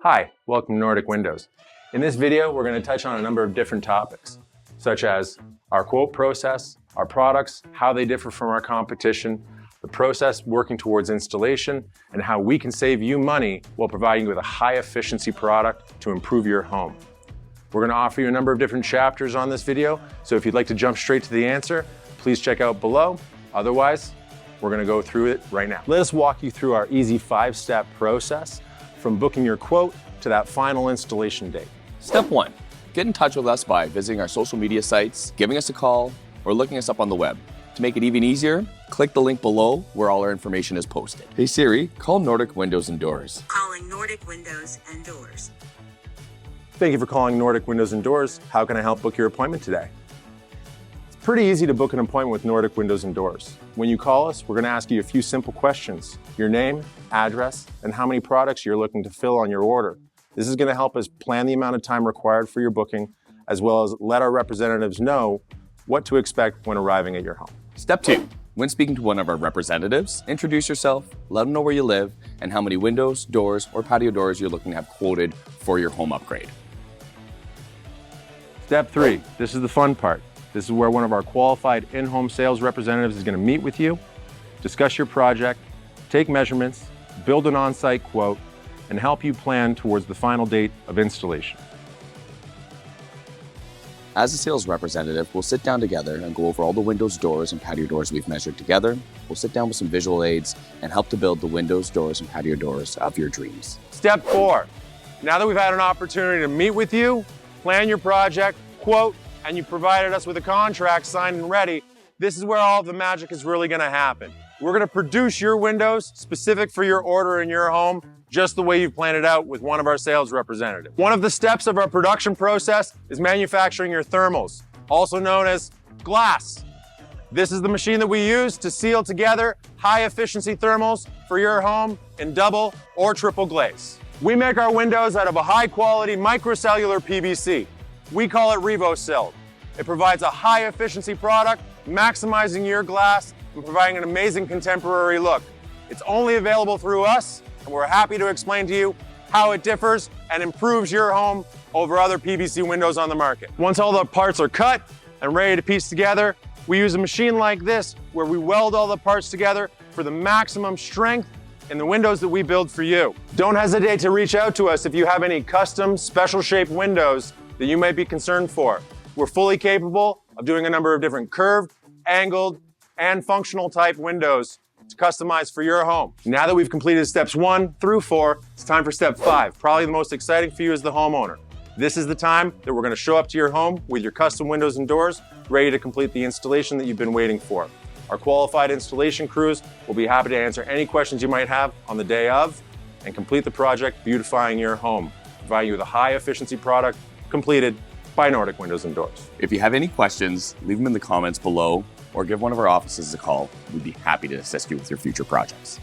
Hi, welcome to Nordik Windows. In this video, we're going to touch on a number of different topics, such as our quote process, our products, how they differ from our competition, the process working towards installation, and how we can save you money while providing you with a high efficiency product to improve your home. We're going to offer you a number of different chapters on this video, so if you'd like to jump straight to the answer, please check out below. Otherwise, we're going to go through it right now. Let us walk you through our easy 5-step process from booking your quote to that final installation date. Step 1. Get in touch with us by visiting our social media sites, giving us a call, or looking us up on the web. To make it even easier, click the link below where all our information is posted. Hey Siri, call Nordik Windows and Doors. Calling Nordik Windows and Doors. Thank you for calling Nordik Windows and Doors. How can I help book your appointment today? It's pretty easy to book an appointment with Nordik Windows and Doors. When you call us, we're going to ask you a few simple questions: your name, address, and how many products you're looking to fill on your order. This is going to help us plan the amount of time required for your booking, as well as let our representatives know what to expect when arriving at your home. Step 2. When speaking to one of our representatives, introduce yourself, let them know where you live, and how many windows, doors, or patio doors you're looking to have quoted for your home upgrade. Step 3. This is the fun part. This is where one of our qualified in-home sales representatives is going to meet with you, discuss your project, take measurements, build an on-site quote, and help you plan towards the final date of installation. As a sales representative, we'll sit down together and go over all the windows, doors, and patio doors we've measured together. We'll sit down with some visual aids and help to build the windows, doors, and patio doors of your dreams. Step 4. Now that we've had an opportunity to meet with you, plan your project, quote, and you provided us with a contract signed and ready, this is where all of the magic is really going to happen. We're going to produce your windows specific for your order in your home, just the way you've planned it out with one of our sales representatives. One of the steps of our production process is manufacturing your thermals, also known as glass. This is the machine that we use to seal together high efficiency thermals for your home in double or triple glaze. We make our windows out of a high quality microcellular PVC. We call it RevoSill. It provides a high efficiency product, maximizing your glass and providing an amazing contemporary look. It's only available through us, and we're happy to explain to you how it differs and improves your home over other PVC windows on the market. Once all the parts are cut and ready to piece together, we use a machine like this where we weld all the parts together for the maximum strength in the windows that we build for you. Don't hesitate to reach out to us if you have any custom, special shaped windows that you might be concerned for. We're fully capable of doing a number of different curved, angled, and functional type windows to customize for your home. Now that we've completed steps 1 through 4, it's time for step 5, probably the most exciting for you as the homeowner. This is the time that we're going to show up to your home with your custom windows and doors, ready to complete the installation that you've been waiting for. Our qualified installation crews will be happy to answer any questions you might have on the day of and complete the project beautifying your home, providing you with a high efficiency product completed by Nordik Windows and Doors. If you have any questions, leave them in the comments below or give one of our offices a call. We'd be happy to assist you with your future projects.